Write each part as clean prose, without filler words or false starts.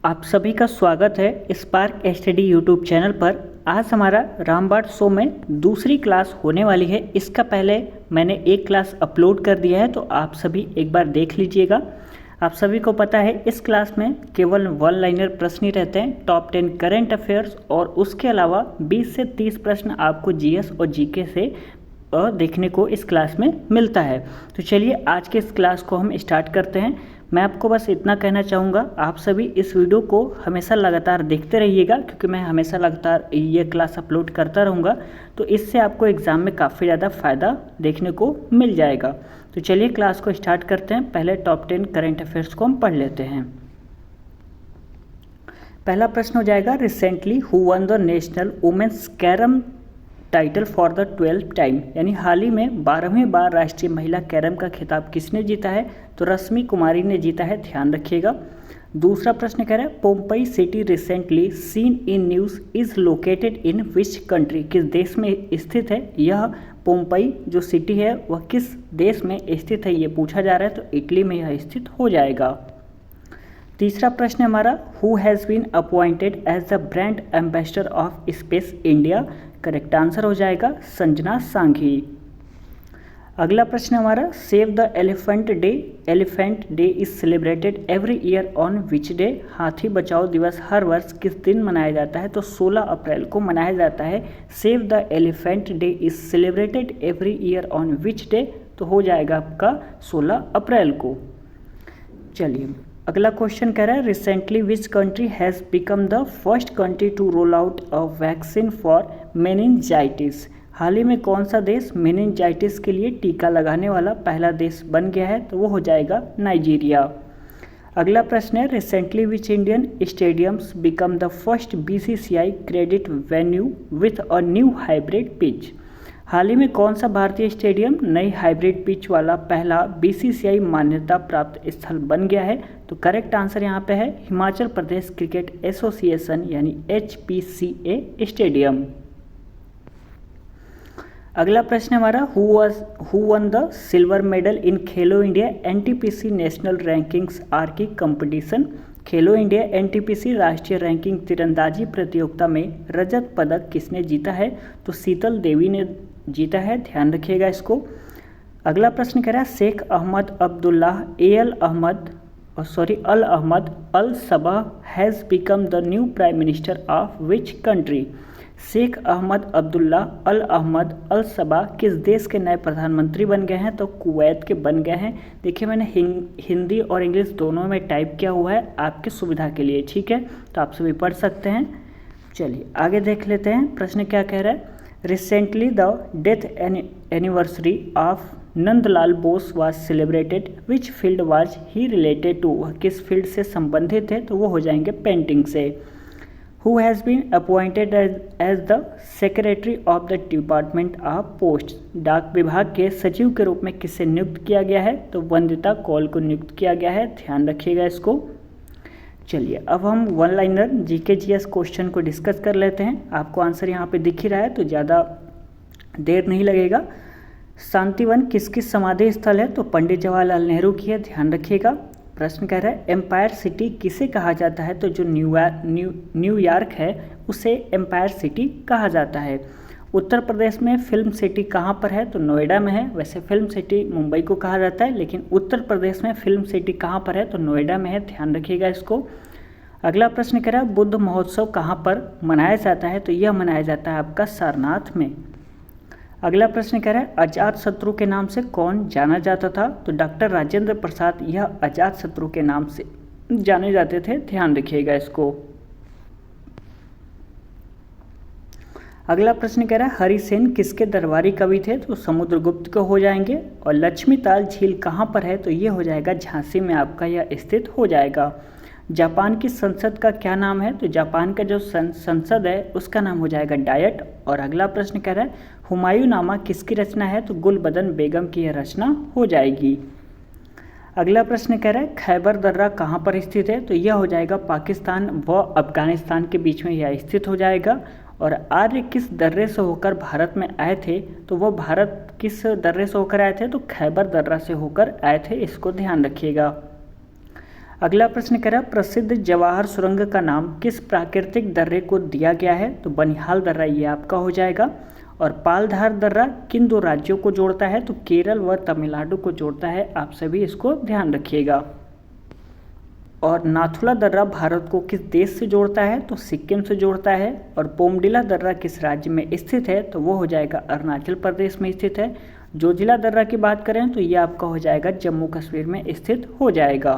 आप सभी का स्वागत है स्पार्क स्टडी यूट्यूब चैनल पर। आज हमारा रामबाण शो में दूसरी क्लास होने वाली है। इसका पहले मैंने एक क्लास अपलोड कर दिया है, तो आप सभी एक बार देख लीजिएगा। आप सभी को पता है इस क्लास में केवल वन लाइनर प्रश्न ही रहते हैं, टॉप 10 करंट अफेयर्स, और उसके अलावा 20 से 30 प्रश्न आपको जीएस और जीके से देखने को इस क्लास में मिलता है। तो चलिए आज के इस क्लास को हम स्टार्ट करते हैं। मैं आपको बस इतना कहना चाहूँगा, आप सभी इस वीडियो को हमेशा लगातार देखते रहिएगा, क्योंकि मैं हमेशा लगातार ये क्लास अपलोड करता रहूँगा, तो इससे आपको एग्ज़ाम में काफ़ी ज़्यादा फ़ायदा देखने को मिल जाएगा। तो चलिए क्लास को स्टार्ट करते हैं। पहले टॉप 10 करंट अफेयर्स को हम पढ़ लेते हैं। पहला प्रश्न हो जाएगा, recently who won the national women's carrom title for the 12th time, यानी हाल ही में 12वीं बार राष्ट्रीय महिला कैरम का खिताब किसने जीता है? तो रश्मि कुमारी ने जीता है, ध्यान रखिएगा। दूसरा प्रश्न कह रहा है, Pompey city recently seen in news is located in which country, किस देश में स्थित है यह पोम्पई जो सिटी है वह किस देश में स्थित है, ये पूछा जा रहा है, तो इटली में यह स्थित हो जाएगा। तीसरा प्रश्न हमारा, who has been appointed as the brand ambassador of space India, correct answer हो जाएगा संजना सांघी। अगला प्रश्न हमारा, save the elephant day is celebrated every year on which day, हाथी बचाओ दिवस हर वर्ष किस दिन मनाया जाता है? तो 16 अप्रैल को मनाया जाता है। Save the elephant day is celebrated every year on which day, तो हो जाएगा आपका 16 अप्रैल को। चलिए अगला क्वेश्चन कह रहा है, recently which country has become the first country to roll out a vaccine for meningitis, हाल ही में कौन सा देश मेनिंजाइटिस के लिए टीका लगाने वाला पहला देश बन गया है? तो वो हो जाएगा नाइजीरिया। अगला प्रश्न है, recently which Indian stadiums become the first BCCI credit venue with a new hybrid pitch, हाल ही में कौन सा भारतीय स्टेडियम नई हाइब्रिड पिच वाला पहला बीसीसीआई मान्यता प्राप्त स्थल बन गया है? तो करेक्ट आंसर यहाँ पे है हिमाचल प्रदेश क्रिकेट एसोसिएशन यानी HPCA स्टेडियम। अगला प्रश्न हमारा, who won the silver medal in Khelo India NTPC national rankings आर की कंपटीशन, खेलो इंडिया NTPC राष्ट्रीय रैंकिंग तीरंदाजी प्रतियोगिता में रजत पदक किसने जीता है? तो शीतल देवी ने जीता है, ध्यान रखिएगा इसको। अगला प्रश्न कह रहा है, Sheikh Ahmad Abdullah Al Ahmad Al Sabah has become the new prime minister of which country, Sheikh Ahmad Abdullah Al Ahmad Al Sabah किस देश के नए प्रधानमंत्री बन गए हैं? तो कुवैत के बन गए हैं। देखिए मैंने हिंदी और इंग्लिश दोनों में टाइप किया हुआ है आपकी सुविधा के लिए, ठीक है, तो आप सभी पढ़ सकते हैं। चलिए आगे देख लेते हैं, प्रश्न क्या कह रहा है, recently the death anniversary of Nandalal Bose was celebrated, which field was he related to, वह किस फील्ड से संबंधित है? तो वो हो जाएंगे पेंटिंग से। Who has been appointed as the secretary of the department of post, डाक विभाग के सचिव के रूप में किसे नियुक्त किया गया है? तो वंदिता कौल को नियुक्त किया गया है, ध्यान रखिएगा इसको। चलिए अब हम one liner GK GS question को डिस्कस कर लेते हैं। आपको आंसर यहाँ पे दिख ही रहा है, तो ज़्यादा देर नहीं लगेगा। शांतिवन किसकी समाधि स्थल है? तो पंडित जवाहरलाल नेहरू की है, ध्यान रखिएगा। प्रश्न कह रहा है, एम्पायर सिटी किसे कहा जाता है? तो जो न्यूयॉर्क है उसे एम्पायर सिटी कहा जाता है। उत्तर प्रदेश में फिल्म सिटी कहाँ पर है? तो नोएडा में है। वैसे फिल्म सिटी मुंबई को कहा जाता है, लेकिन उत्तर प्रदेश में फिल्म सिटी कहाँ पर है? तो नोएडा में है, ध्यान रखिएगा इसको। अगला प्रश्न कह रहा है, बुद्ध महोत्सव कहाँ पर मनाया जाता है? तो यह मनाया जाता है आपका सारनाथ में। अगला प्रश्न कह रहा है, अजात शत्रु के नाम से कौन जाना जाता था? तो डॉक्टर राजेंद्र प्रसाद यह अजात शत्रु के नाम से जाने जाते थे, ध्यान रखिएगा इसको। अगला प्रश्न कह रहा है, हरिसेन किसके दरबारी कवि थे? तो समुद्रगुप्त को हो जाएंगे। और लक्ष्मीताल झील कहाँ पर है? तो ये हो जाएगा झांसी में आपका यह स्थित हो जाएगा। जापान की संसद का क्या नाम है? तो जापान का जो संसद है उसका नाम हो जाएगा डायट। और अगला प्रश्न कह रहा है, हुमायूं नामा किसकी रचना है? तो गुलबदन बेगम की यह रचना हो जाएगी। अगला प्रश्न कह रहा है, खैबर दर्रा कहाँ पर स्थित है? तो यह हो जाएगा पाकिस्तान व अफगानिस्तान के बीच में यह स्थित हो जाएगा। और आर्य किस दर्रे से होकर भारत में आए थे? तो वह भारत किस दर्रे से होकर आए थे? तो खैबर दर्रा से होकर आए थे, इसको ध्यान रखिएगा। अगला प्रश्न कह रहा है प्रसिद्ध जवाहर सुरंग का नाम किस प्राकृतिक दर्रे को दिया गया है? तो बनिहाल दर्रा ये आपका हो जाएगा। और पालधार दर्रा किन दो राज्यों को जोड़ता है? तो केरल व तमिलनाडु को जोड़ता है। आप सभी इसको ध्यान रखिएगा। और नाथुला दर्रा भारत को किस देश से जोड़ता है? तो सिक्किम से जोड़ता है। और बोमडिला दर्रा किस राज्य में स्थित है? तो वो हो जाएगा अरुणाचल प्रदेश में स्थित है। जोजिला दर्रा की बात करें तो ये आपका हो जाएगा जम्मू कश्मीर में स्थित हो जाएगा।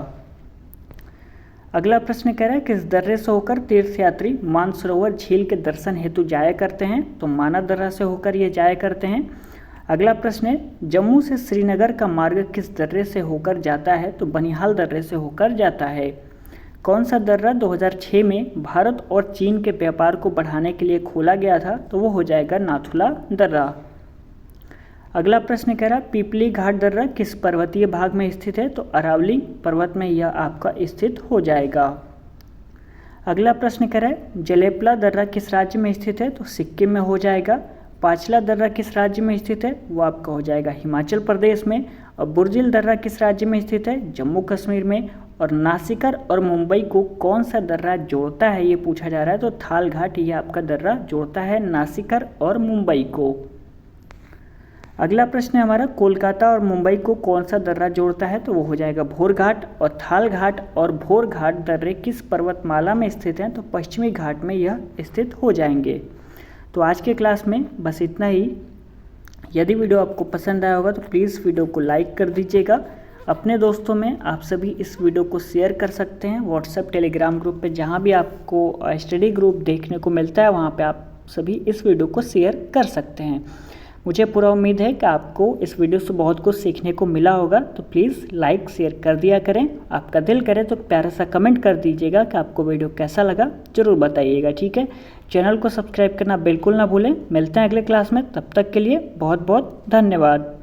अगला प्रश्न कह रहा है किस दर्रे से होकर तीर्थयात्री मानसरोवर झील के दर्शन हेतु जाया करते हैं? तो माना दर्रा से होकर ये जाया करते हैं। अगला प्रश्न है जम्मू से श्रीनगर का मार्ग किस दर्रे से होकर जाता है? तो बनिहाल दर्रे से होकर जाता है। कौन सा दर्रा 2006 में भारत और चीन के व्यापार को बढ़ाने के लिए खोला गया था? तो वो हो जाएगा नाथुला दर्रा। अगला प्रश्न कह रहा है पिपली घाट दर्रा किस पर्वतीय भाग में स्थित है? तो अरावली पर्वत में यह आपका स्थित हो जाएगा। अगला प्रश्न कह रहा है जलेपला दर्रा किस राज्य में स्थित है? तो सिक्किम में हो जाएगा। पाचला दर्रा किस राज्य में स्थित है? वो आपका हो जाएगा हिमाचल प्रदेश में। और बुर्जिल दर्रा किस राज्य में स्थित है? जम्मू कश्मीर में। और नासिकर और मुंबई को कौन सा दर्रा जोड़ता है ये पूछा जा रहा है? तो थाल घाट ये आपका दर्रा जोड़ता है नासिकर और मुंबई को। अगला प्रश्न है हमारा कोलकाता और मुंबई को कौन सा दर्रा जोड़ता है? तो वो हो जाएगा भोर घाट। और थाल घाट और भोर घाट दर्रे किस पर्वतमाला में स्थित हैं? तो पश्चिमी घाट में यह स्थित हो जाएंगे। तो आज के क्लास में बस इतना ही। यदि वीडियो आपको पसंद आया होगा तो प्लीज़ वीडियो को लाइक कर दीजिएगा। अपने दोस्तों में आप सभी इस वीडियो को शेयर कर सकते हैं। व्हाट्सएप टेलीग्राम ग्रुप पे जहाँ भी आपको स्टडी ग्रुप देखने को मिलता है वहाँ पे आप सभी इस वीडियो को शेयर कर सकते हैं। मुझे पूरा उम्मीद है कि आपको इस वीडियो से बहुत कुछ सीखने को मिला होगा। तो प्लीज़ लाइक शेयर कर दिया करें। आपका दिल करे तो प्यारा सा कमेंट कर दीजिएगा कि आपको वीडियो कैसा लगा, ज़रूर बताइएगा। ठीक है, चैनल को सब्सक्राइब करना बिल्कुल ना भूलें। मिलते हैं अगले क्लास में, तब तक के लिए बहुत बहुत धन्यवाद।